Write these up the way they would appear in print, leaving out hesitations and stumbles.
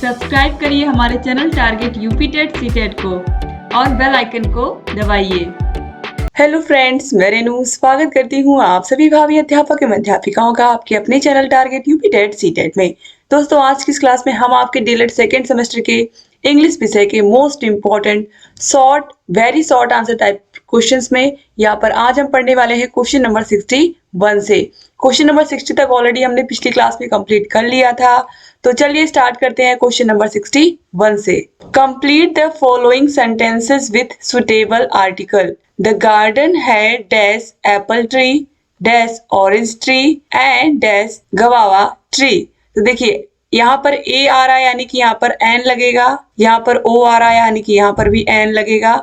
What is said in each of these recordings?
Subscribe करिए हमारे channel target UP TET CTET को और बेल आइकन को दबाइए। हेलो फ्रेंड्स, मैं रेनू स्वागत करती हूँ आप सभी भावी अध्यापक एवं अध्यापिकाओं का आपके अपने channel target UP TET CTET में। दोस्तों, आज की इस क्लास में हम आपके डीएलएड सेकेंड सेमेस्टर के इंग्लिश विषय के most important very short answer type questions में यहाँ पर आज हम पढ़ने वाले हैं क्वेश्चन नंबर 61 से। क्वेश्चन नंबर 60 तक ऑलरेडी हमने पिछली क्लास में कंप्लीट कर लिया था। तो चलिए स्टार्ट करते हैं क्वेश्चन नंबर 61 से। Complete the following sentences with suitable article. The garden had dash apple tree, dash orange tree and dash guava tree। तो देखिए यहाँ पर ए आ रहा है यानी कि यहाँ पर एन लगेगा, यहाँ पर ओ आ रहा है यानी कि यहाँ पर भी एन लगेगा,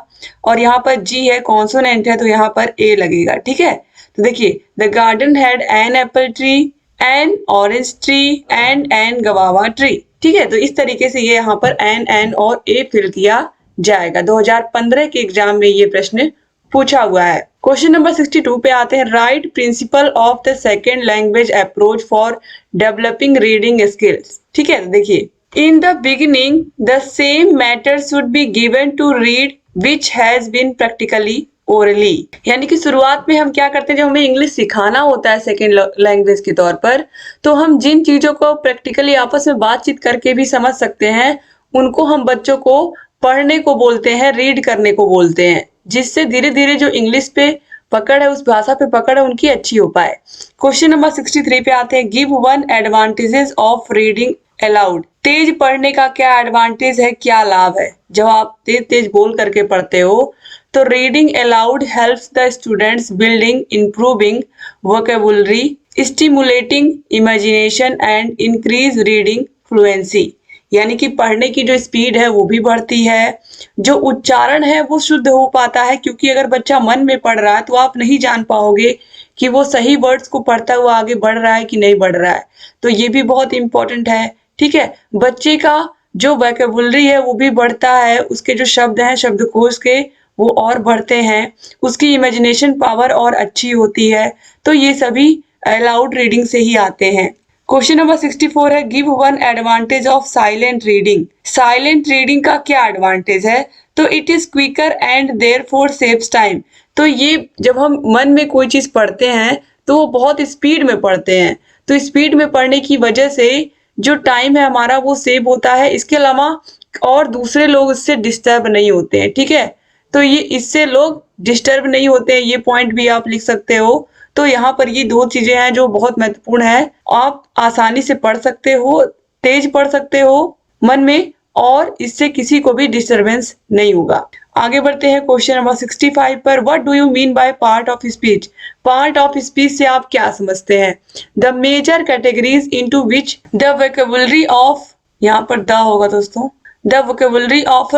और यहाँ पर जी है कॉन्सोनेंट है तो यहाँ पर ए लगेगा। ठीक है, तो देखिए the garden had an apple tree, an orange tree and an guava tree. ठीक है, तो इस तरीके से ये यहाँ पर एन और ए फिल किया जाएगा। 2015 के एग्जाम में ये प्रश्न पूछा हुआ है। क्वेश्चन नंबर 62 पे आते हैं। Right principle of the second language approach for developing reading skills. ठीक है, तो देखिए in the beginning the same matter should be given to read which has been practically orally. यानी कि शुरुआत में हम क्या करते हैं, जब हमें इंग्लिश सिखाना होता है सेकेंड लैंग्वेज के तौर पर, तो हम जिन चीजों को प्रैक्टिकली आपस में बातचीत करके भी समझ सकते हैं उनको हम बच्चों को पढ़ने को बोलते हैं, रीड करने को बोलते हैं, जिससे धीरे धीरे जो इंग्लिश पे पकड़ है, उस भाषा पे पकड़ है, उनकी अच्छी हो पाए। क्वेश्चन नंबर 63 पे आते हैं। Give one advantages of reading aloud. तेज पढ़ने का क्या एडवांटेज है, क्या लाभ है? जब आप तेज तेज बोल करके पढ़ते हो तो reading allowed helps the students building improving vocabulary, stimulating imagination and increase reading fluency. यानी कि पढ़ने की जो स्पीड है वो भी बढ़ती है, जो उच्चारण है वो शुद्ध हो पाता है, क्योंकि अगर बच्चा मन में पढ़ रहा है तो आप नहीं जान पाओगे कि वो सही वर्ड्स को पढ़ता हुआ आगे बढ़ रहा है कि नहीं बढ़ रहा है। तो ये भी बहुत इंपॉर्टेंट है। ठीक है, बच्चे का जो वोकैबुलरी है वो भी बढ़ता है, उसके जो शब्द हैं शब्दकोश के वो और बढ़ते हैं, उसकी इमेजिनेशन पावर और अच्छी होती है। तो ये सभी अलाउड रीडिंग से ही आते हैं। क्वेश्चन नंबर 64 है। Give one advantage of silent reading. Silent reading का क्या एडवांटेज है? तो it is quicker and therefore saves time. तो ये जब हम मन में कोई चीज पढ़ते हैं तो वो बहुत स्पीड में पढ़ते हैं, तो स्पीड में पढ़ने की वजह से जो टाइम है हमारा वो सेव होता है। इसके अलावा और दूसरे लोग इससे डिस्टर्ब नहीं होते हैं। ठीक है, तो ये इससे लोग डिस्टर्ब नहीं होते हैं, ये पॉइंट भी आप लिख सकते हो। तो यहाँ पर ये दो चीजें हैं जो बहुत महत्वपूर्ण है। आप आसानी से पढ़ सकते हो, तेज पढ़ सकते हो मन में, और इससे किसी को भी डिस्टरबेंस नहीं होगा। आगे बढ़ते हैं क्वेश्चन नंबर 65 पर। What do you mean by part of speech? Part of speech से आप क्या समझते हैं? The major categories into which the vocabulary of, यहाँ पर द होगा दोस्तों, the vocabulary of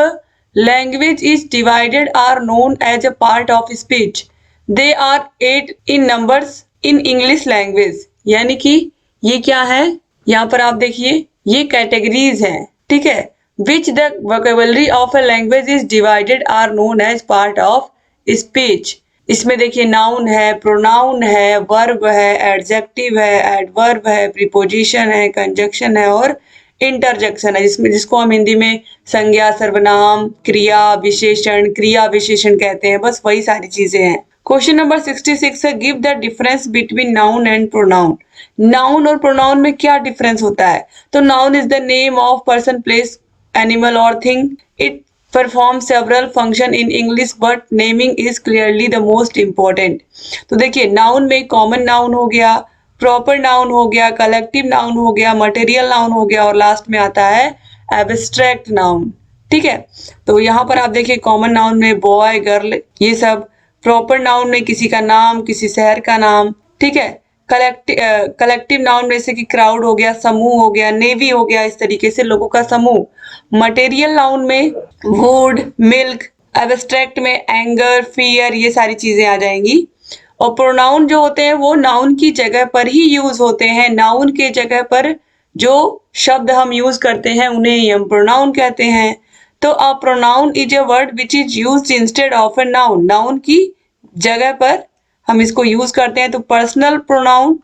language is divided are known as a part of speech. They are 8 in numbers in English language. यानी कि ये क्या है, यहाँ पर आप देखिए ये कैटेगरीज हैं। ठीक है, which the vocabulary of a language is divided are known as part of speech. इसमें देखिए नाउन है, प्रोनाउन है, वर्ब है, एडजेक्टिव है, एडवर्ब है, प्रीपोजिशन है, कंजक्शन है और इंटरजेक्शन है, जिसको हम हिंदी में संज्ञा, सर्वनाम, क्रिया विशेषण कहते हैं। बस वही सारी चीजें हैं। क्वेश्चन नंबर 66 है। Give the difference between noun and pronoun. Noun और प्रोनाउन में क्या डिफरेंस होता है? तो noun is the name of person, place, animal और thing. It perform several function in English but naming is clearly the most important. तो देखिए noun में कॉमन नाउन हो गया, प्रॉपर नाउन हो गया, कलेक्टिव नाउन हो गया, मटेरियल नाउन हो गया और लास्ट में आता है एब्स्ट्रैक्ट नाउन। ठीक है, तो यहाँ पर आप देखिए कॉमन नाउन में बॉय, गर्ल, ये सब। प्रॉपर नाउन में किसी का नाम, किसी शहर का नाम। ठीक है, कलेक्टिव नाउन जैसे कि क्राउड हो गया, समूह हो गया, नेवी हो गया, इस तरीके से लोगों का समूह। मटेरियल नाउन में वुड, मिल्क, एब्स्ट्रैक्ट में एंगर, फियर, ये सारी चीजें आ जाएंगी। और प्रोनाउन जो होते हैं वो नाउन की जगह पर ही यूज होते हैं। नाउन के जगह पर जो शब्द हम यूज करते हैं उन्हें ही हम प्रोनाउन कहते हैं। तो a pronoun is a word which is used instead of a noun. Noun की जगह पर हम इसको यूज करते हैं। तो पर्सनल प्रोनाउन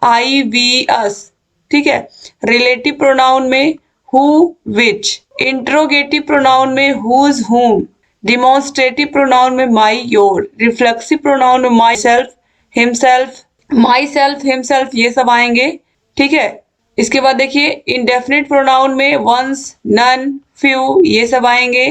आई, वी, अस। ठीक है, रिलेटिव प्रोनाउन में who, which, इंट्रोगेटिव प्रोनाउन में whose, whom, डिमॉन्स्ट्रेटिव प्रोनाउन में my, your, रिफ्लेक्सिव प्रोनाउन में myself, himself, myself, himself, ये सब आएंगे। ठीक है, इसके बाद देखिए इंडेफिनिट प्रोनाउन में once, none, few, ये सब आएंगे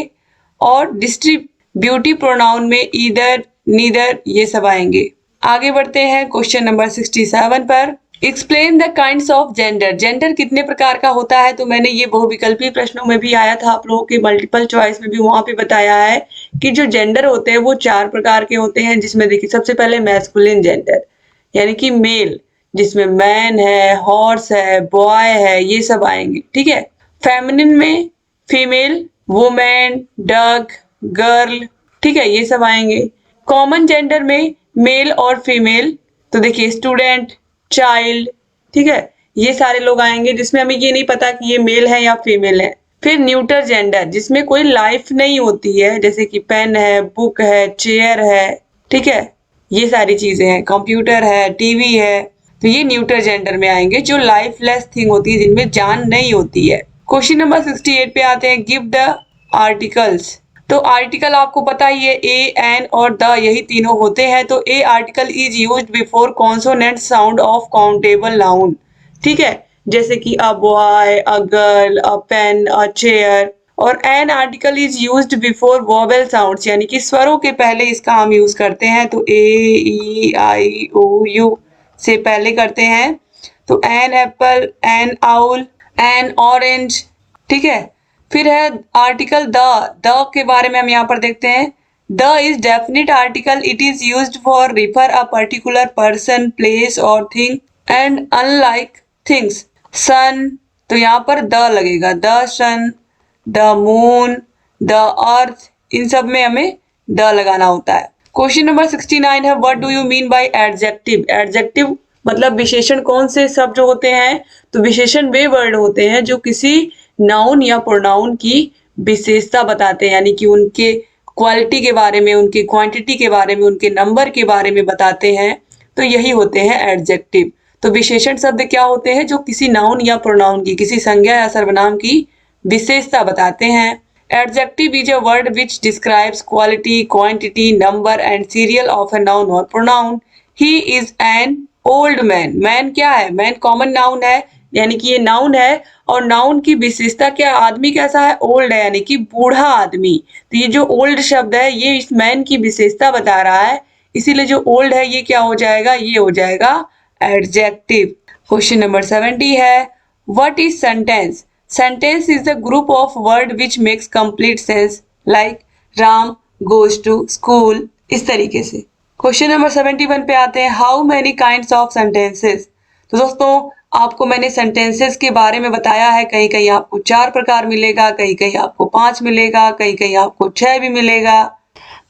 और डिस्ट्रीब्यूटिव प्रोनाउन में either, neither, ये सब आएंगे। आगे बढ़ते हैं क्वेश्चन नंबर 67 पर। Explain the kinds of gender. Gender कितने प्रकार का होता है? तो मैंने ये बहुविकल्पी प्रश्नों में भी आया था, आप लोगों के मल्टीपल चॉइस में भी वहां पे बताया है कि जो जेंडर होते हैं वो 4 प्रकार के होते हैं, जिसमें देखिए सबसे पहले मैस्कुलिन जेंडर यानी कि मेल, जिसमें मैन है, हॉर्स है, बॉय है, ये सब आएंगे। ठीक है, फेमिनिन में फीमेल, वुमेन, डक, गर्ल, ठीक है, ये सब आएंगे। कॉमन जेंडर में मेल और फीमेल, तो देखिए स्टूडेंट, चाइल्ड, ठीक है, ये सारे लोग आएंगे जिसमें हमें ये नहीं पता कि ये मेल है या फीमेल है। फिर न्यूटर जेंडर, जिसमें कोई लाइफ नहीं होती है, जैसे कि पेन है, बुक है, चेयर है, ठीक है, ये सारी चीजें हैं, कंप्यूटर है, टीवी है, तो ये न्यूटर जेंडर में आएंगे, जो लाइफलेस थिंग होती है, जिनमें जान नहीं होती है। क्वेश्चन नंबर 68 पे आते हैं। Give the articles. तो आर्टिकल आपको पता ही है, ए, एन और द, यही तीनों होते हैं। तो a article is used before consonant sound of countable noun, ठीक है, जैसे कि a boy, a girl, a pen, a chair. और an article is used before vowel sounds, यानी कि स्वरों के पहले इसका हम यूज करते हैं। तो ए, ई, आई, ओ, यू से पहले करते हैं। तो an apple, an owl, an orange, ठीक है। फिर है आर्टिकल द के बारे में हम यहाँ पर देखते हैं। The is definite article, it is used for refer a particular person, place और thing and unlike things. Sun, तो यहाँ पर द लगेगा, the sun, the moon, the earth, इन सब में हमें द लगाना होता है। क्वेश्चन नंबर 69 है, what do you mean bye adjective. Adjective मतलब विशेषण कौन से शब्द होते हैं? तो विशेषण वे वर्ड होते हैं जो किसी नाउन या प्रोनाउन की विशेषता बताते हैं, यानी कि उनके क्वालिटी के बारे में, उनकी क्वांटिटी के बारे में, उनके नंबर के बारे में बताते हैं, तो यही होते हैं एडजेक्टिव। तो विशेषण शब्द क्या होते हैं? जो किसी नाउन या प्रोनाउन की, किसी संज्ञा या सर्वनाम की विशेषता बताते हैं। Adjective is a word which describes quality, quantity, number and serial of a noun और pronoun. He is an old man. Man क्या है? मैन कॉमन नाउन है, यानी कि ये नाउन है, और नाउन की विशेषता क्या? आदमी कैसा है? ओल्ड है, यानी कि बूढ़ा आदमी। तो ये जो ओल्ड शब्द है, ये इस मैन की विशेषता बता रहा है, इसीलिए जो ओल्ड है ये क्या हो जाएगा? ये हो जाएगा एडजेक्टिव। क्वेश्चन नंबर 70 है, what is sentence. Sentence is the group of word which makes complete sense, like Ram goes to school, इस तरीके से। क्वेश्चन नंबर 71 पे आते हैं, how many kinds of sentences. तो दोस्तों आपको मैंने सेंटेंसेस के बारे में बताया है, कहीं कहीं आपको 4 प्रकार मिलेगा, कहीं कहीं आपको 5 मिलेगा, कहीं कहीं आपको 6 भी मिलेगा।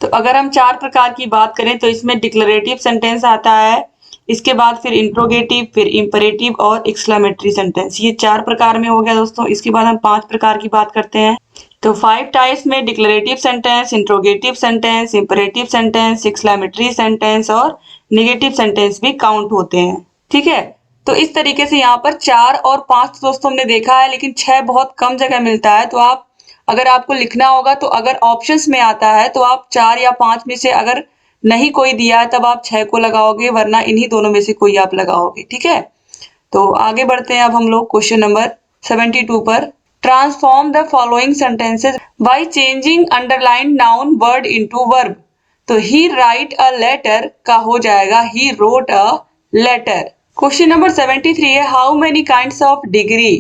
तो अगर हम 4 प्रकार की बात करें तो इसमें डिक्लेरेटिव सेंटेंस आता है, इसके बाद फिर इंट्रोगेटिव, फिर इंपरेटिव और एक्सक्लेमेटरी सेंटेंस, ये 4 प्रकार में हो गया दोस्तों। इसके बाद हम 5 प्रकार की बात करते हैं। तो 5 टाइप्स में declarative sentence, interrogative sentence, imperative sentence, exclamatory sentence और नेगेटिव सेंटेंस भी काउंट होते हैं, ठीक है। तो इस तरीके से यहाँ पर 4 और 5 दोस्तों हमने देखा है, लेकिन 6 बहुत कम जगह मिलता है। तो आप अगर आपको लिखना होगा तो अगर ऑप्शंस में आता है तो आप 4 या 5 में से अगर नहीं कोई दिया है तब आप 6 को लगाओगे, वरना इन्हीं दोनों में से कोई आप लगाओगे, ठीक है। तो आगे बढ़ते हैं अब हम लोग क्वेश्चन नंबर 72 पर। Transform the following sentences by changing underline noun word into verb. तो ही राइट अ लेटर का हो जाएगा he wrote a letter. Question number 73 है, how many kinds of degree.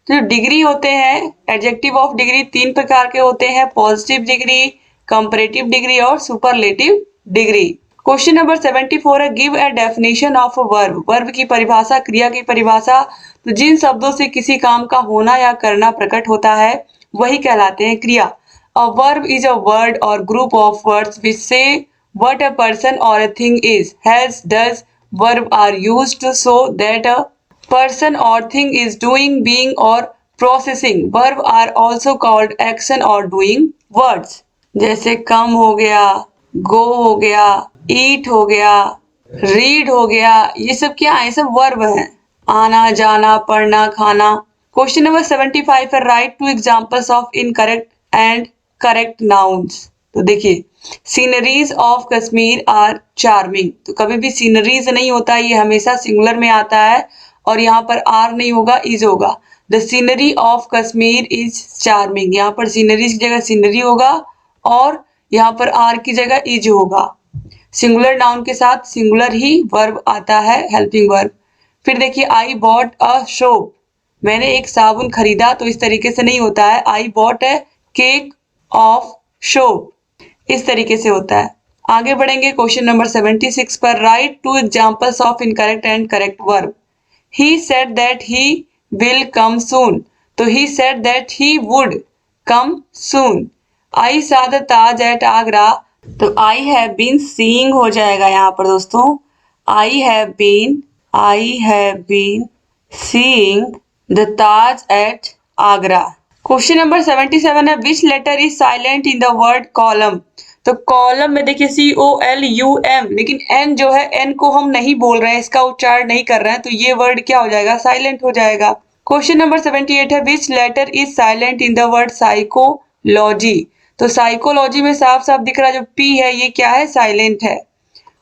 तो जो डिग्री होते हैं, एडजेक्टिव ऑफ डिग्री 3 प्रकार के होते हैं, पॉजिटिव डिग्री, कंपैरेटिव डिग्री और सुपरलेटिव डिग्री। क्वेश्चन नंबर 74 है, give a definition of a verb. Verb की परिभाषा, क्रिया की परिभाषा। तो जिन शब्दों से किसी काम का होना या करना प्रकट होता है वही कहलाते हैं क्रिया। A verb is a word और ग्रुप ऑफ वर्ड्स विच से what a person or a thing is, has, does. Verb are used to show that a person or thing is doing, being or processing. Verb are also called action or doing words. जैसे come हो गया, go हो गया, eat हो गया, read हो गया, ये सब क्या है? सब वर्ब हैं। आना, जाना, पढ़ना, खाना। क्वेश्चन नंबर 75 है write two examples of incorrect and correct nouns. तो देखिए sceneries of Kashmir are charming, तो कभी भी सीनरीज नहीं होता, ये हमेशा सिंगुलर में आता है और यहाँ पर आर नहीं होगा, इज होगा। The scenery of Kashmir is charming, यहाँ पर सीनरी की जगह सीनरी होगा और यहाँ पर आर की जगह इज होगा। सिंगुलर नाउन के साथ सिंगुलर ही वर्ब आता है, हेल्पिंग वर्ब। फिर देखिए आई बॉट अ सोप, मैंने एक साबुन खरीदा, तो इस तरीके से नहीं होता है। I bought A cake of soap, इस तरीके से होता है। आगे बढ़ेंगे क्वेश्चन नंबर 76 पर write two examples of incorrect and correct verb. He said that he will come soon, तो he said that he would come soon. I saw the Taj at Agra, तो आई हैव बीन सीइंग हो जाएगा यहाँ पर दोस्तों। I have been seeing the Taj at Agra. Question number 77 है which letter is silent in the word column. तो column में देखिए COLUM, लेकिन एन जो है एन को हम नहीं बोल रहे हैं, इसका उच्चारण नहीं कर रहे हैं, तो ये वर्ड क्या हो जाएगा, साइलेंट हो जाएगा। क्वेश्चन नंबर 78 है which letter is silent in the word psychology. तो साइकोलॉजी में साफ साफ दिख रहा है जो P है ये क्या है, साइलेंट है।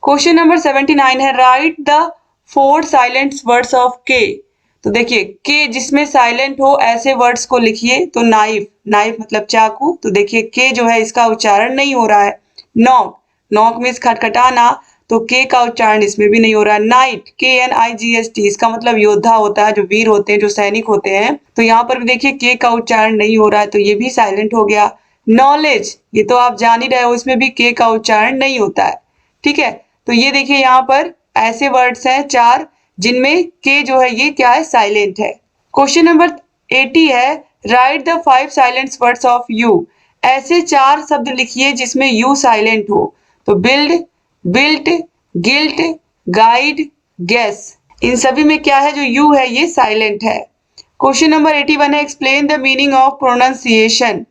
क्वेश्चन नंबर 79 है write the 4 silent words of के। तो देखिए के जिसमें साइलेंट हो ऐसे वर्ड्स को लिखिए। तो नाइफ, नाइफ मतलब चाकू, तो देखिए के जो है इसका उच्चारण नहीं हो रहा है। नॉक, नॉक मीन्स खटखटाना, तो के का उच्चारण इसमें भी नहीं हो रहा है। नाइट, KNIGHT, इसका मतलब योद्धा होता है, जो वीर होते हैं, जो सैनिक होते हैं, तो यहाँ पर भी देखिए के का उच्चारण नहीं हो रहा है, तो ये भी साइलेंट हो गया। नॉलेज, ये तो आप जान ही रहे हो, इसमें भी के का उच्चारण नहीं होता है। ठीक है, तो ये देखिए यहाँ पर ऐसे वर्ड्स हैं 4 जिनमें के जो है ये क्या है, साइलेंट है। क्वेश्चन नंबर 80 है write the 5 silent words of U. ऐसे 4 शब्द लिखिए जिसमें यू साइलेंट हो। तो build, built, guilt, guide, guess, इन सभी में क्या है, जो यू है ये साइलेंट है। क्वेश्चन नंबर 81 है explain the meaning of pronunciation.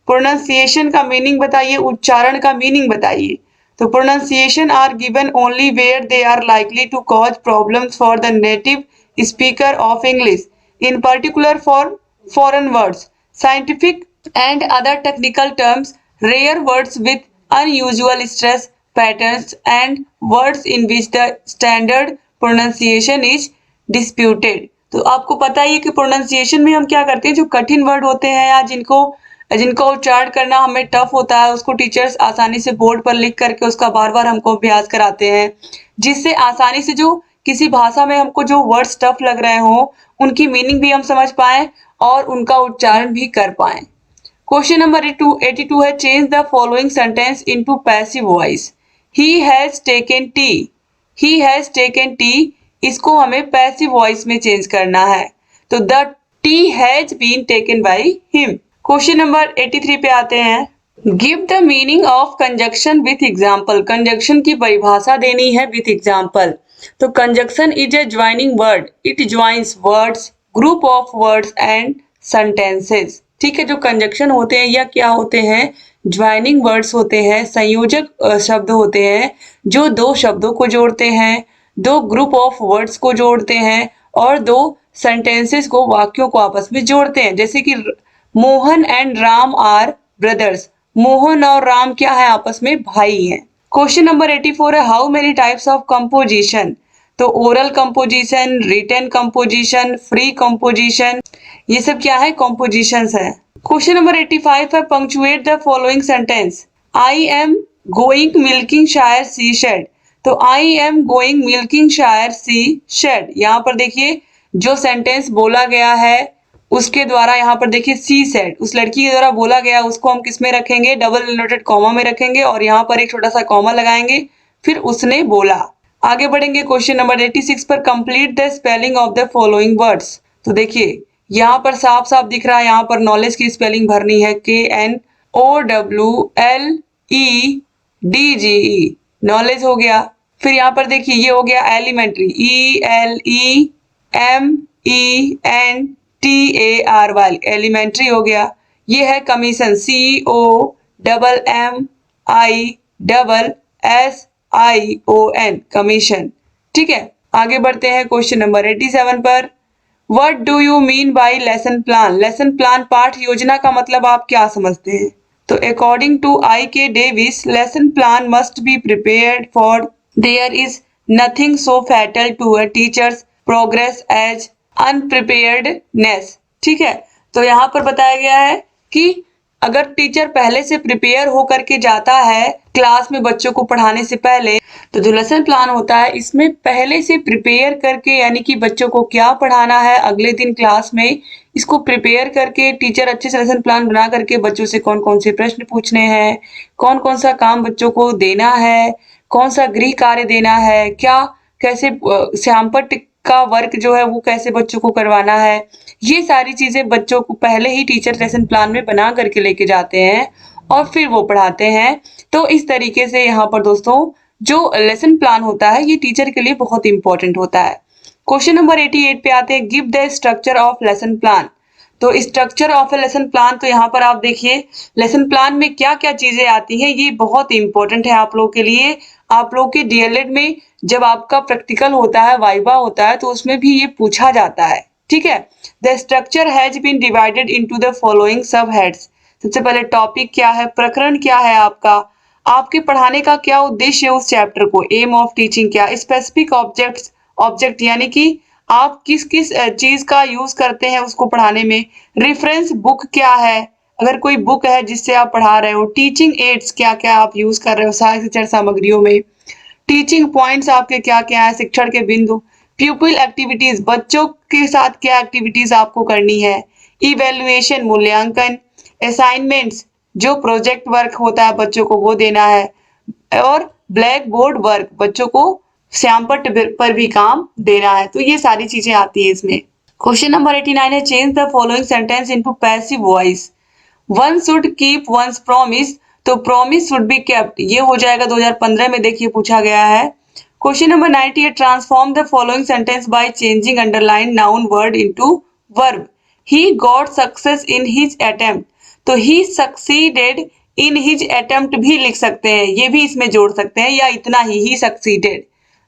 Pronunciation का मीनिंग बताइए, उच्चारण का मीनिंग बताइए। तो pronunciation are given only where they are likely to cause problems for the native speaker of English, in particular for foreign words, scientific and other technical terms, rare words with unusual stress patterns, and words in which the standard pronunciation is disputed। तो आपको पता ही है कि pronunciation में हम क्या करते हैं, जो कठिन वर्ड होते हैं या जिनका उच्चारण करना हमें टफ होता है, उसको टीचर्स आसानी से बोर्ड पर लिख करके उसका बार बार हमको अभ्यास कराते हैं, जिससे आसानी से जो किसी भाषा में हमको जो वर्ड्स टफ लग रहे हो उनकी मीनिंग भी हम समझ पाए और उनका उच्चारण भी कर पाए। क्वेश्चन नंबर 82 है change the following sentence into passive voice. He has taken tea, he has taken tea, इसको हमें पैसिव वॉइस में चेंज करना है। तो the tea has been taken by him. Question number 83 पे आते हैं give the meaning of conjunction with example. Conjunction की परिभाषा देनी है विथ एग्जाम्पल। तो conjunction is a joining word, it joins words, group of words and sentences. ठीक है, जो कंजक्शन होते हैं या क्या होते हैं, ज्वाइनिंग वर्ड्स होते हैं, संयोजक शब्द होते हैं जो 2 शब्दों को जोड़ते हैं, 2 ग्रुप ऑफ वर्ड्स को जोड़ते हैं और 2 सेंटेंसेस को, वाक्यों को आपस में जोड़ते हैं। जैसे कि Mohan and Ram are brothers, Mohan और राम क्या है, आपस में भाई हैं। क्वेश्चन नंबर 84 है how many types of composition. तो oral composition, written composition, free composition, ये सब क्या है, कंपोजिशंस है। क्वेश्चन नंबर 85 है punctuate the following sentence. I am going milking शायर सी शेड। तो आई एम गोइंग मिल्किंग शायर सी शेड, यहाँ पर देखिए जो सेंटेंस बोला गया है उसके द्वारा यहाँ पर देखिए सी सेड, उस लड़की के द्वारा बोला गया, उसको हम किस में रखेंगे, डबल इन्वर्टेड कॉमा में रखेंगे और यहाँ पर एक छोटा सा कॉमा लगाएंगे, फिर उसने बोला। आगे बढ़ेंगे क्वेश्चन नंबर 86 पर complete the spelling of the following words. तो देखिए यहाँ पर साफ साफ दिख रहा है, यहाँ पर नॉलेज की स्पेलिंग भरनी है KNOWLEDGE, नॉलेज हो गया। फिर यहाँ पर देखिए ये हो गया एलिमेंट्री, ELEMENTARY, एलिमेंट्री हो गया। ये है कमीशन, COMMISSION, कमीशन। ठीक है, आगे बढ़ते हैं क्वेश्चन नंबर 87 पर what do you mean bye lesson plan? Lesson plan पाठ योजना का मतलब आप क्या समझते हैं? तो according to I K Davis, lesson plan must be prepared for there is nothing so fatal to a teacher's progress as unpreparedness. ठीक है, तो यहाँ पर बताया गया है कि अगर टीचर पहले से प्रिपेयर होकर के जाता है क्लास में बच्चों को पढ़ाने से पहले, तो जो लेसन प्लान होता है इसमें पहले से प्रिपेयर करके, यानी कि बच्चों को क्या पढ़ाना है अगले दिन क्लास में, इसको प्रिपेयर करके टीचर अच्छे से लेसन प्लान बना करके बच्चों से कौन कौन से प्रश्न पूछने हैं, कौन कौन सा काम बच्चों को देना है, कौन सा गृह कार्य देना है, क्या कैसे श्यामपट्ट का वर्क जो है वो कैसे बच्चों को करवाना है, ये सारी चीजें बच्चों को पहले ही टीचर लेसन प्लान में बना करके लेके जाते हैं और फिर वो पढ़ाते हैं। तो इस तरीके से यहाँ पर दोस्तों जो लेसन प्लान होता है ये टीचर के लिए बहुत इंपॉर्टेंट होता है। क्वेश्चन नंबर 88 पे आते हैं, give the structure of lesson plan. तो structure of a lesson plan, तो यहाँ पर आप देखिए लेसन प्लान में क्या क्या चीजें आती हैं, ये बहुत इंपॉर्टेंट है आप लोगों के लिए। आप लोग के डीएलएड में जब आपका प्रैक्टिकल होता है, वाइवा होता है, तो उसमें भी ये पूछा जाता है। ठीक है, the structure has been divided into the following sub heads. सबसे पहले टॉपिक क्या है, प्रकरण क्या है आपका, आपके पढ़ाने का क्या उद्देश्य है उस चैप्टर को, एम ऑफ टीचिंग क्या, स्पेसिफिक ऑब्जेक्ट यानी कि आप किस किस चीज का यूज करते हैं उसको पढ़ाने में, रेफरेंस बुक क्या है, अगर कोई बुक है जिससे आप पढ़ा रहे हो, टीचिंग एड्स क्या क्या आप यूज कर रहे हो सहायक शिक्षण सामग्रियों में, टीचिंग पॉइंट्स आपके क्या क्या है, शिक्षण के बिंदु, प्यूपिल एक्टिविटीज बच्चों के साथ क्या एक्टिविटीज आपको करनी है, इवेल्युएशन मूल्यांकन, असाइनमेंट्स जो प्रोजेक्ट वर्क होता है बच्चों को वो देना है, और ब्लैक बोर्ड वर्क बच्चों को श्यामपट्ट पर भी काम देना है। तो ये सारी चीजें आती है इसमें। क्वेश्चन नंबर 89 है, change the following sentence into passive voice. One should keep once promise, तो प्रॉमिस शुड बी केप्ट, ये हो जाएगा 2015 में देखिए पूछा गया है। क्वेश्चन नंबर 90 है, transform the following sentence by changing underline noun word into verb. He got success in his attempt, तो ही सक्सीडेड इन हिज अटेम्प्ट भी लिख सकते हैं, ये भी इसमें जोड़ सकते हैं, या इतना ही सक्सीडेड,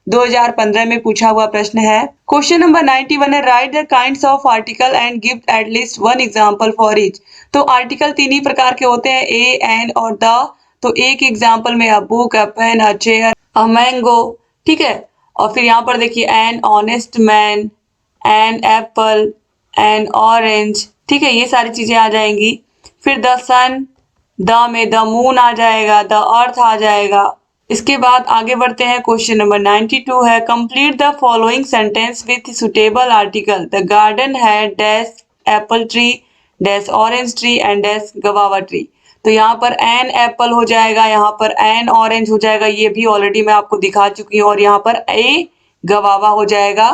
2015 में पूछा हुआ प्रश्न है। क्वेश्चन नंबर 91 है, write the kinds of article and give at least one example for each. तो आर्टिकल तीन ही प्रकार के होते हैं, ए, एन और द। तो एक एग्जांपल में a book, a pen, a chair, a mango. ठीक है, और फिर यहाँ पर देखिए an honest man, an apple, an orange. ठीक है, ये सारी चीजें आ जाएंगी। फिर द सन, द में द मून आ जाएगा, द अर्थ आ जाएगा। इसके बाद आगे बढ़ते हैं, क्वेश्चन नंबर 92 है, complete the following sentence with suitable article. The garden है dash apple tree, dash orange tree and dash guava tree. तो यहाँ पर एन एप्पल हो जाएगा, यहाँ पर एन ऑरेंज हो जाएगा, ये भी ऑलरेडी मैं आपको दिखा चुकी हूँ, और यहाँ पर ए गवावा हो जाएगा।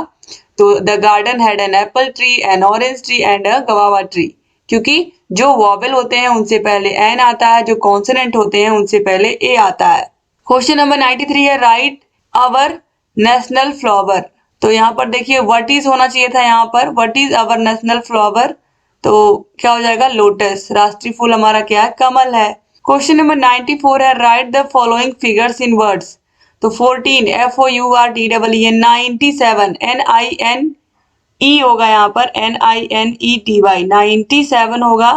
तो the garden had an apple tree, an orange tree and a गवावा tree, क्योंकि जो वॉवेल होते हैं उनसे पहले एन आता है, जो कॉन्सोनेंट होते हैं उनसे पहले ए आता है। क्वेश्चन नंबर 93 है, राइट आवर नेशनल फ्लावर। तो यहाँ पर देखिए व्हाट इज होना चाहिए था, यहाँ पर what is our national flower, तो क्या हो जाएगा लोटस। राष्ट्रीय फूल हमारा क्या है, कमल है। क्वेश्चन नंबर 94 है, write the following figures in words. तो 14 FOURTEE 97 NINE होगा, यहाँ पर NINETY 97 होगा।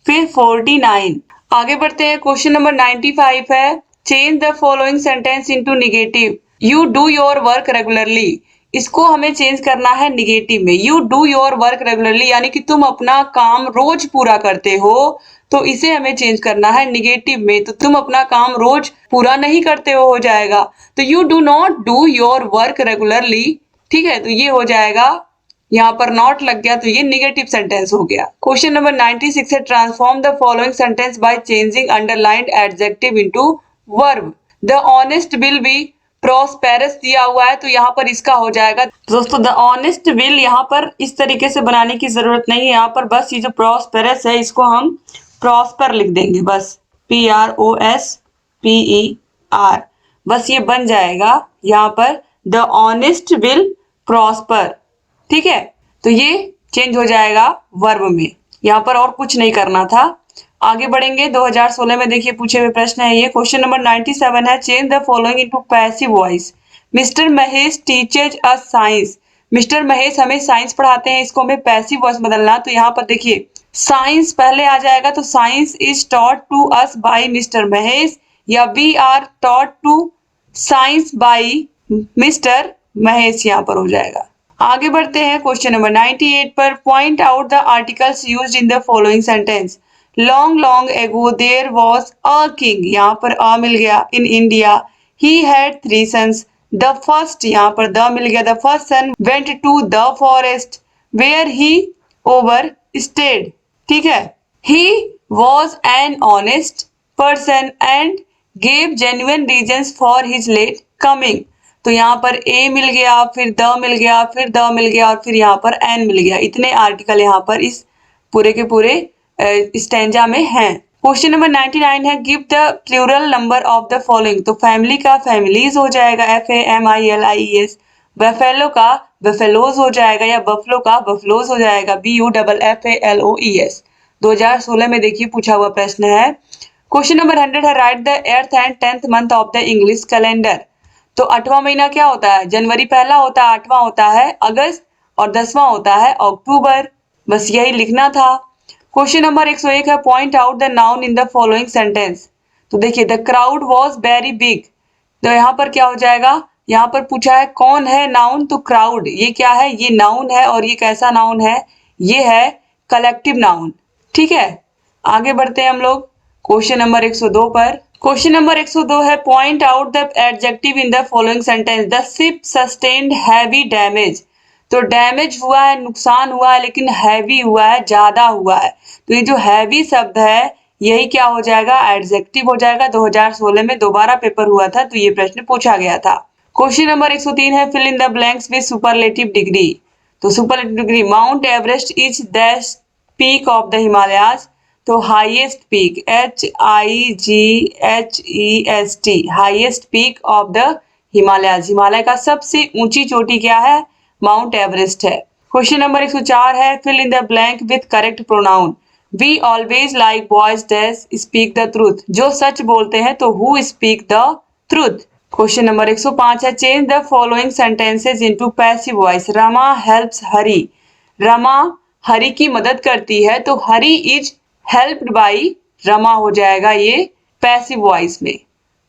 फिर 49। आगे बढ़ते हैं, क्वेश्चन नंबर 95 है, change the following sentence into negative. You do your work regularly, इसको हमें चेंज करना है निगेटिव में। You do your work regularly यानी कि तुम अपना काम रोज पूरा करते हो, तो इसे हमें चेंज करना है निगेटिव में। तो तुम अपना काम रोज पूरा नहीं करते हो जाएगा, तो you do not do your work regularly. ठीक है, तो ये हो जाएगा, यहाँ पर नॉट लग गया तो ये निगेटिव सेंटेंस हो गया। क्वेश्चन नंबर 96 है, transform the following sentence by changing underlined adjective into verb. The honest will be prosperous दिया हुआ है, तो यहाँ पर इसका हो जाएगा दोस्तों द ऑनेस्ट विल। यहाँ पर इस तरीके से बनाने की जरूरत नहीं है, यहाँ पर बस ये जो प्रॉस्पेरस है इसको हम प्रॉस्पर लिख देंगे, बस PROSPER, बस ये बन जाएगा यहाँ पर द ऑनेस्ट विल प्रॉस्पर। ठीक है, तो ये चेंज हो जाएगा वर्ब में, यहाँ पर और कुछ नहीं करना था। आगे बढ़ेंगे, 2016 में देखिए पूछे हुए प्रश्न है ये। क्वेश्चन नंबर 97 है, change the following into passive voice. Mister Mahesh teaches us science, mister Mahesh हमें साइंस पढ़ाते हैं, इसको हमें पैसिव वॉइस बदलना। तो यहाँ पर देखिए साइंस पहले आ जाएगा, तो science is taught to us by mister Mahesh, या we are taught to science by mister Mahesh यहाँ पर हो जाएगा। आगे बढ़ते हैं क्वेश्चन नंबर 98 पर। Point out the articles used in the following sentence. Long long ago there was a king, यहाँ पर अ मिल गया, in India he had 3 sons. The first, यहाँ पर द मिल गया, the first son went to the forest where he over stayed. ठीक है, he was an honest person and gave genuine reasons for his late coming. तो यहाँ पर ए मिल गया, फिर द मिल गया, फिर द मिल गया और फिर यहाँ पर एन मिल गया। इतने आर्टिकल यहाँ पर इस पूरे के पूरे स्टैंजा में हैं। क्वेश्चन नंबर 99 है, give the plural number of the following. तो फैमिली का फैमिलीज हो जाएगा, FAMILIES। बफेलो का बफेलोज हो जाएगा, या बफलो का बफलोज हो जाएगा, BUFFALOES। 2016 में देखिए पूछा हुआ प्रश्न है। क्वेश्चन नंबर 100 है, write the 8th and 10th month of the English calendar. तो 8वां महीना क्या होता है? जनवरी पहला होता है, 8वां होता है अगस्त, और 10वां होता है अक्टूबर। बस यही लिखना था। क्वेश्चन नंबर 101 है, point out the noun in the following sentence. तो देखिए the crowd was very big. तो यहाँ पर क्या हो जाएगा? यहाँ पर पूछा है कौन है नाउन, तो क्राउड ये क्या है? ये नाउन है, और ये कैसा नाउन है? ये है कलेक्टिव नाउन। ठीक है, आगे बढ़ते हैं हम लोग क्वेश्चन नंबर 102 पर। क्वेश्चन नंबर 102 है, point out the adjective in the following sentence. The ship sustained heavy damage. तो डैमेज हुआ है, नुकसान हुआ है, लेकिन हैवी हुआ है, ज्यादा हुआ है। तो ये जो हैवी शब्द है यही क्या हो जाएगा? एडजेक्टिव हो जाएगा। 2016 में दोबारा पेपर हुआ था, तो ये प्रश्न पूछा गया था। क्वेश्चन नंबर 103 है, fill in the blanks with superlative degree. तो superlative degree, Mount Everest is dash peak of the Himalayas. तो highest peak, HIGHEST, highest peak of the Himalayas. Himalaya का सबसे ऊंची चोटी क्या है? माउंट एवरेस्ट है। क्वेश्चन नंबर 104 है, fill in the blank with correct pronoun. We always like boys dash speak the truth. जो सच बोलते हैं, तो who speak the truth. Question number 105 है, change the following sentences into passive voice. Rama helps Hari. Rama Hari की मदद करती है, तो Hari is helped by Rama हो जाएगा ये पैसिव वॉइस में।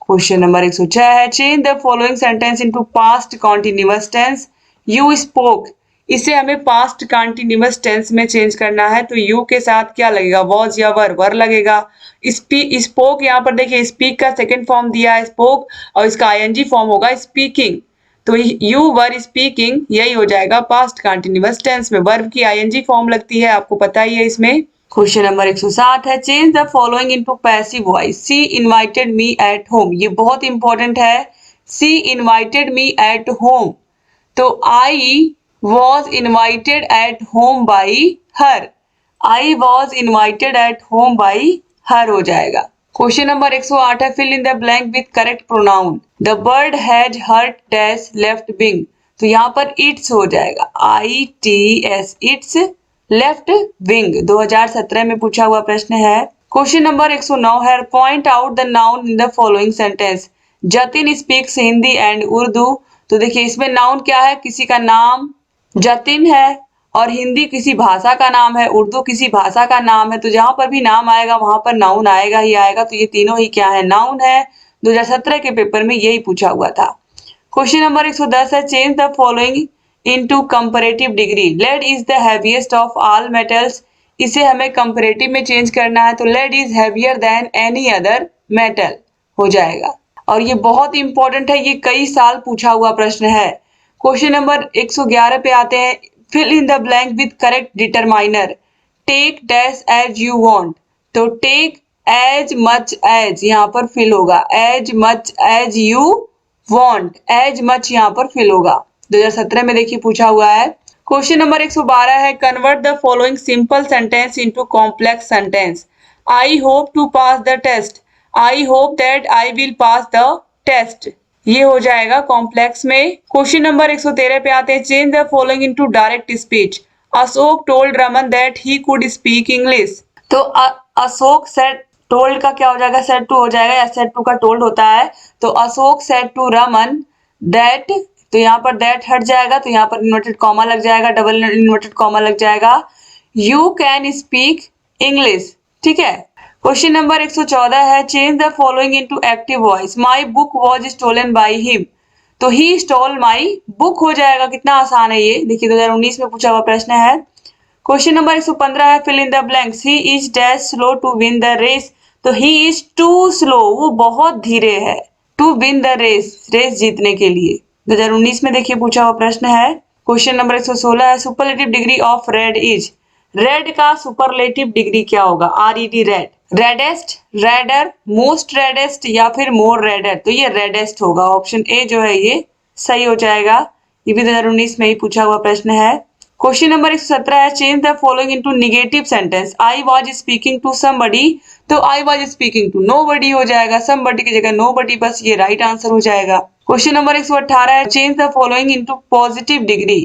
क्वेश्चन नंबर 106 है, change the following sentence into past continuous tense. You spoke, इसे हमें पास्ट कॉन्टिन्यूअस टेंस में चेंज करना है। तो यू के साथ क्या लगेगा? वॉज या वर लगेगा। स्पोक, यहाँ पर देखिए स्पीक का सेकंड फॉर्म दिया है स्पोक, और इसका ING फॉर्म होगा स्पीकिंग। तो यू वर स्पीकिंग यही हो जाएगा पास्ट कॉन्टिन्यूअस टेंस में। वर्ब की ING फॉर्म लगती है, आपको पता ही है इसमें। क्वेश्चन नंबर 107 है, change the following into passive voice. She invited me at home. ये बहुत इंपॉर्टेंट है। She invited me at home, तो I was invited at home by her. I was invited at home by her हो जाएगा। Question number 108 है, fill in the blank with correct pronoun. The bird has hurt dash left wing. तो यहाँ पर it's हो जाएगा, ITS, it's left wing. 2017 में पूछा हुआ प्रश्न है। क्वेश्चन नंबर 109 है, point out the noun in the following sentence. Jatin speaks Hindi and Urdu. तो देखिए इसमें नाउन क्या है? किसी का नाम जतिन है, और हिंदी किसी भाषा का नाम है, उर्दू किसी भाषा का नाम है। तो जहां पर भी नाम आएगा वहां पर नाउन आएगा ही आएगा। तो ये तीनों ही क्या है? नाउन है। 2017 के पेपर में यही पूछा हुआ था। क्वेश्चन नंबर 110 है, change the following into comparative degree. Lead is the heaviest of all metals. इसे हमें कंपैरेटिव में चेंज करना है, तो lead is heavier than any other metal हो जाएगा। और ये बहुत इंपॉर्टेंट है, ये कई साल पूछा हुआ प्रश्न है। क्वेश्चन नंबर 111 पे आते हैं, fill in the blank with correct determiner. Take dash as you want. तो टेक एज मच एज यहाँ पर फिल होगा, as much as you want, as much यहाँ पर फिल होगा। 2017 में देखिए पूछा हुआ है। क्वेश्चन नंबर 112 है, convert the following simple sentence into complex sentence. I hope to pass the test. I hope that I will pass the test, ये हो जाएगा कॉम्प्लेक्स में। क्वेश्चन नंबर 113 पे आते हैं, change the following into direct speech. Ashok told Raman that he could speak English. तो Ashok said, told का क्या हो जाएगा? सेड टू हो जाएगा, या सेड टू का टोल्ड होता है। तो Ashok said to Raman that तो यहाँ पर दैट हट जाएगा, तो यहाँ पर इन्वर्टेड कॉमा लग जाएगा, डबल इन्वर्टेड कॉमा लग जाएगा। यू कैन स्पीक इंग्लिश, ठीक है। क्वेश्चन नंबर 114 है, change the following into active voice. My book was stolen by him, तो ही स्टोल माई बुक हो जाएगा। कितना आसान है ये, देखिए 2019 में पूछा हुआ प्रश्न है। क्वेश्चन नंबर 115 है, fill in the blanks. He is dash slow to win the race, तो ही इज टू स्लो, वो बहुत धीरे है, to win the race, race जीतने के लिए। 2019 में देखिए पूछा हुआ प्रश्न है। क्वेश्चन नंबर 116 है, superlative degree of red is. Red का सुपरलेटिव डिग्री क्या होगा? RED, red. Reddest, redder, most reddest या फिर मोर रेडर, तो ये रेडेस्ट होगा। ऑप्शन ए जो है ये सही हो जाएगा। ये भी 2019 में ही पूछा हुआ प्रश्न है। क्वेश्चन नंबर 117 है, change the following into negative sentence. I was speaking to somebody, तो I was speaking to nobody हो जाएगा, समबडी की जगह नोबडी, बस ये राइट आंसर हो जाएगा। क्वेश्चन नंबर 118 है, change the following into positive degree.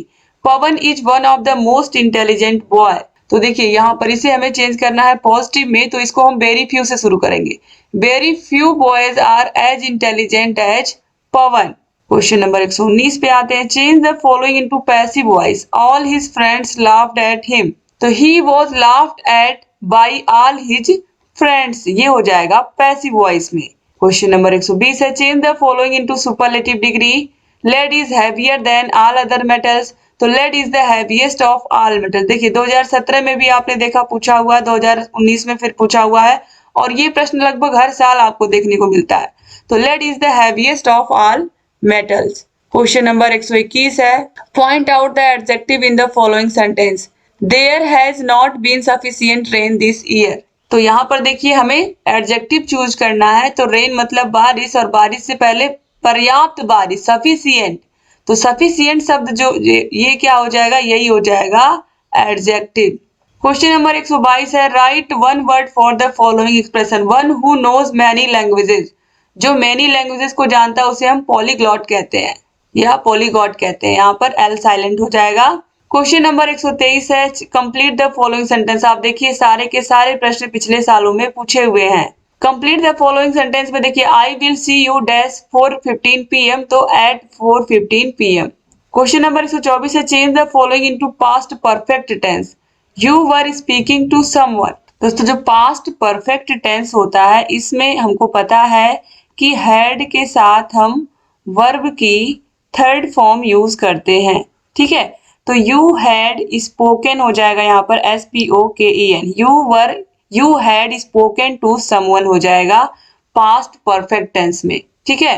Pawan is one of the most intelligent boy, तो देखिए यहाँ पर इसे हमें चेंज करना है पॉजिटिव में, तो इसको हम वेरी फ्यू से शुरू करेंगे। Very few boys are as intelligent as Pavan. Question number 119 पे आते हैं, change the following into passive voice. All his friends laughed at him, तो he was laughed at by all his friends, ये हो जाएगा पैसिव वॉइस में। Question number 120 है, change the following into superlative degree. Lead is heavier than all other metals, तो lead is the heaviest of all metal. देखिए 2017 में भी आपने देखा पूछा हुआ है, 2019 में फिर पूछा हुआ है, और ये प्रश्न लगभग हर साल आपको देखने को मिलता है। तो lead is the heaviest of all metals. Question number 121 है, point out the adjective in the following sentence. There has not been sufficient rain this year, तो यहाँ पर देखिए हमें एडजेक्टिव चूज करना है। तो रेन मतलब बारिश, और बारिश से पहले पर्याप्त बारिश, सफिशिएंट, तो सफिशिएंट शब्द जो ये क्या हो जाएगा? यही हो जाएगा एडजेक्टिव। क्वेश्चन नंबर 122 है, write one word for the following expression. One who knows many languages, जो मैनी लैंग्वेजेस को जानता है उसे हम पॉलीग्लॉट कहते हैं या पॉलीगॉट कहते हैं। यहाँ पर एल साइलेंट हो जाएगा। क्वेश्चन नंबर 123 है, कंप्लीट द फॉलोइंग सेंटेंस। आप देखिए सारे के सारे प्रश्न पिछले सालों में पूछे हुए हैं। कंप्लीट द फॉलोइंग सेंटेंस में देखिए, I will see you dash 4:15 PM, तो एट 4:15 PM। क्वेश्चन नंबर 124 है, change the following into past perfect tense. You were speaking to someone. दोस्तों जो पास्ट परफेक्ट टेंस होता है इसमें हमको पता है कि हैड के साथ हम वर्ब की थर्ड फॉर्म यूज करते हैं, ठीक है। तो यू हैड स्पोकन हो जाएगा यहाँ पर SPOKEN। You had spoken to someone हो जाएगा पास्ट परफेक्ट टेंस में, ठीक है।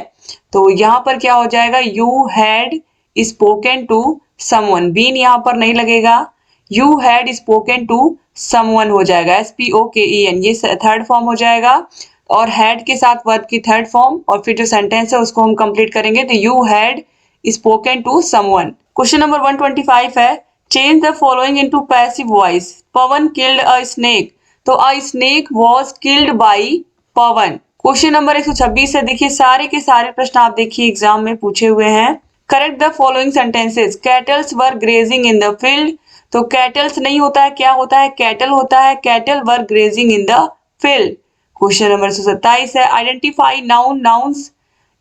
तो यहाँ पर क्या हो जाएगा? You had spoken to someone, been यहाँ पर नहीं लगेगा, you had spoken to someone हो जाएगा SPOKEN, ये थर्ड फॉर्म हो जाएगा। और हैड के साथ वर्ब की थर्ड फॉर्म, और फिर जो सेंटेंस है उसको हम कंप्लीट करेंगे। तो you had spoken to someone. Question number 125 है, change the following into passive voice. Pavan killed a snake, तो a snake was killed by Pavan. Question number 126 है, देखिए सारे के सारे प्रश्न आप देखिए एग्जाम में पूछे हुए हैं। Correct the following sentences. Kettles were grazing in the field, तो कैटल्स नहीं होता है, क्या होता है? कैटल होता है। Cattle were grazing in the field. Question number 127 है, identify nouns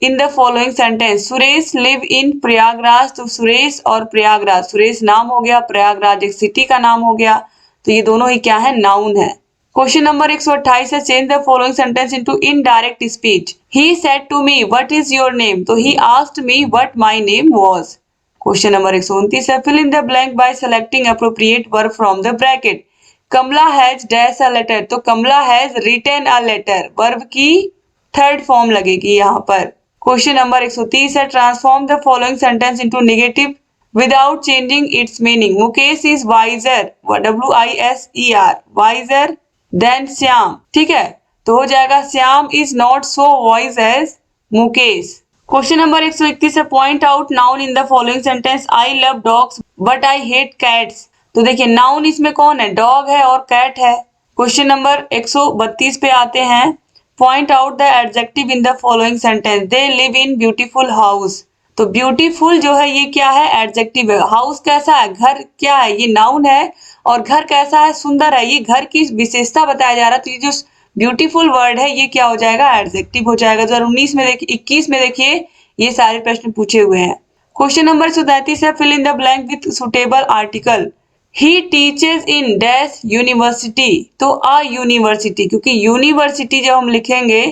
in the following sentence. Suresh live in Prayagraj, तो सुरेश और प्रयागराज, सुरेश नाम हो गया, प्रयागराज एक सिटी का नाम हो गया, तो ये दोनों ही क्या है? नाउन है। क्वेश्चन नंबर 128 है, change the following sentence into indirect speech. He said to me what is your name, तो he asked me what my name was. Question number 129 है, fill in the blank by selecting appropriate verb from the bracket. Kamala has dash a letter, तो Kamala has written a letter, verb की third form लगेगी यहाँ पर। Question number 130 है, transform the following sentence into negative without changing its meaning. Mukesh is wiser, WISER, wiser than Shyam, ठीक है। तो हो जाएगा Shyam is not so wise as Mukesh. Question number 131 है, point out noun in the following sentence. I love dogs but I hate cats, तो देखिए noun इसमें कौन है? डॉग है और कैट है। क्वेश्चन नंबर 132 पे आते हैं, point out the adjective in the following sentence. They live in beautiful house, तो ब्यूटीफुल जो है ये क्या है? एडजेक्टिव है। हाउस कैसा है? घर क्या है? ये नाउन है। और घर कैसा है? सुंदर है, ये घर की विशेषता बताया जा रहा है। तो ये जो ब्यूटीफुल वर्ड है ये क्या हो जाएगा? एडजेक्टिव हो जाएगा। 2019 में देखिए, 21 में देखिए ये सारे प्रश्न पूछे हुए हैं। क्वेश्चन नंबर 37 है, fill in the blank with suitable article. He teaches in dash university, तो अ यूनिवर्सिटी, क्योंकि यूनिवर्सिटी जब हम लिखेंगे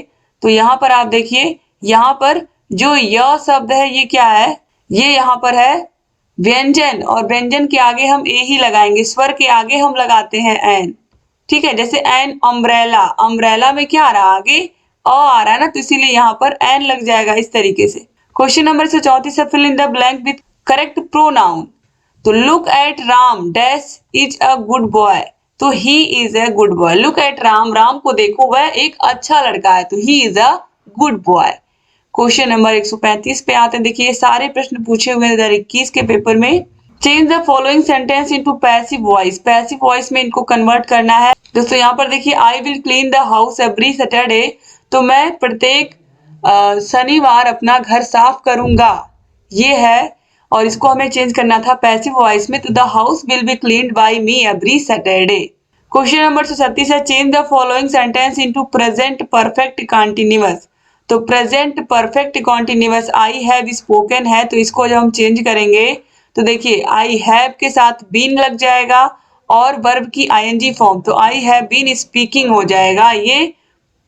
तो यहाँ पर आप देखिए, यहाँ पर जो य शब्द है ये क्या है, ये यहाँ पर है व्यंजन, और व्यंजन के आगे हम ए ही लगाएंगे, स्वर के आगे हम लगाते हैं एन। ठीक है, जैसे एन अम्ब्रेला, अम्ब्रेला में क्या आ रहा है, आगे अ आ रहा है ना, तो इसीलिए यहाँ पर एन लग जाएगा इस तरीके से। क्वेश्चन नंबर 34 है, fill in the blank with correct pronoun. तो look at Ram dash is a good boy, तो he is a good boy. Look at Ram, Ram को देखो वह एक अच्छा लड़का है, तो he is a good boy. Question number 135 पे आते हैं, देखिए सारे प्रश्न पूछे हुए हैं 2021 के पेपर में। Change the following sentence into passive voice, passive voice में इनको कन्वर्ट करना है। दोस्तों यहाँ पर देखिए, I will clean the house every Saturday, तो मैं प्रत्येक शनिवार अपना घर साफ करूंगा, ये है, और इसको हमें चेंज करना था पैसिव वॉइस में, तो the house will be cleaned by me every Saturday. Question number 36 है, change the following sentence into present perfect continuous. तो present perfect continuous I have spoken है, तो इसको जब हम चेंज करेंगे तो देखिए आई हैव के साथ बीन लग जाएगा और वर्ब की आईएनजी फॉर्म, तो आई हैव बीन स्पीकिंग हो जाएगा ये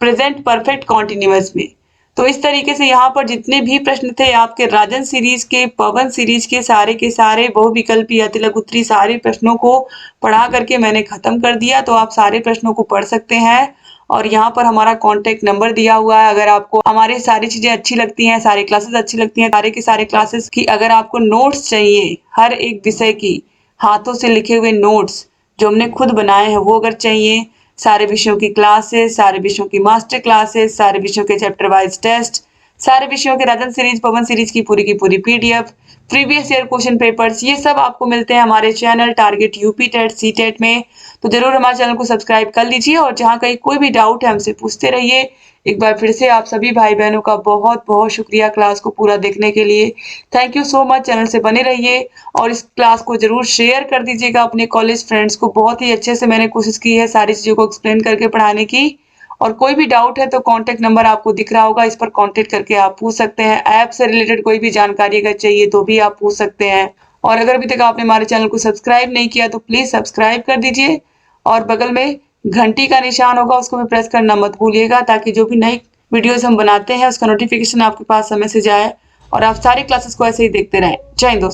प्रेजेंट परफेक्ट कॉन्टिन्यूअस में। तो इस तरीके से यहाँ पर जितने भी प्रश्न थे आपके राजन सीरीज के, पवन सीरीज के सारे बहुविकल्पी अतिलघु उत्तरी सारे प्रश्नों को पढ़ा करके मैंने खत्म कर दिया, तो आप सारे प्रश्नों को पढ़ सकते हैं। और यहाँ पर हमारा कॉन्टेक्ट नंबर दिया हुआ है, अगर आपको हमारी सारी चीजें अच्छी लगती हैं, सारी क्लासेस अच्छी लगती हैं, सारे के सारे क्लासेस की अगर आपको नोट्स चाहिए, हर एक विषय की हाथों से लिखे हुए नोट्स जो हमने खुद बनाए हैं वो अगर चाहिए, सारे विषयों की क्लासेस, सारे विषयों की मास्टर क्लासेस, सारे विषयों के चैप्टर वाइज टेस्ट, सारे विषयों के राजन सीरीज पवन सीरीज की पूरी PDF, previous year question papers, ये सब आपको मिलते हैं हमारे channel target UP TET CTET में। तो जरूर हमारे चैनल को सब्सक्राइब कर लीजिए, और जहाँ कहीं कोई भी डाउट है हमसे पूछते रहिए। एक बार फिर से आप सभी भाई बहनों का बहुत बहुत शुक्रिया क्लास को पूरा देखने के लिए। Thank you so much, channel से बने रहिए और इस क्लास को जरूर शेयर कर दीजिएगा अपने कॉलेज फ्रेंड्स को। बहुत ही अच्छे से मैंने कोशिश की है सारी चीजों को एक्सप्लेन करके पढ़ाने की। और कोई भी डाउट है तो कॉन्टेक्ट नंबर आपको दिख रहा होगा, इस पर कॉन्टेक्ट करके आप पूछ सकते हैं। ऐप से रिलेटेड कोई भी जानकारी अगर चाहिए तो भी आप पूछ सकते हैं। और अगर अभी तक आपने हमारे चैनल को सब्सक्राइब नहीं किया तो प्लीज सब्सक्राइब कर दीजिए, और बगल में घंटी का निशान होगा उसको भी प्रेस करना मत भूलिएगा, ताकि जो भी नई वीडियोस हम बनाते हैं उसका नोटिफिकेशन आपके पास समय से जाए और आप सारी क्लासेस को ऐसे ही देखते रहें। जय हिंद दोस्तों।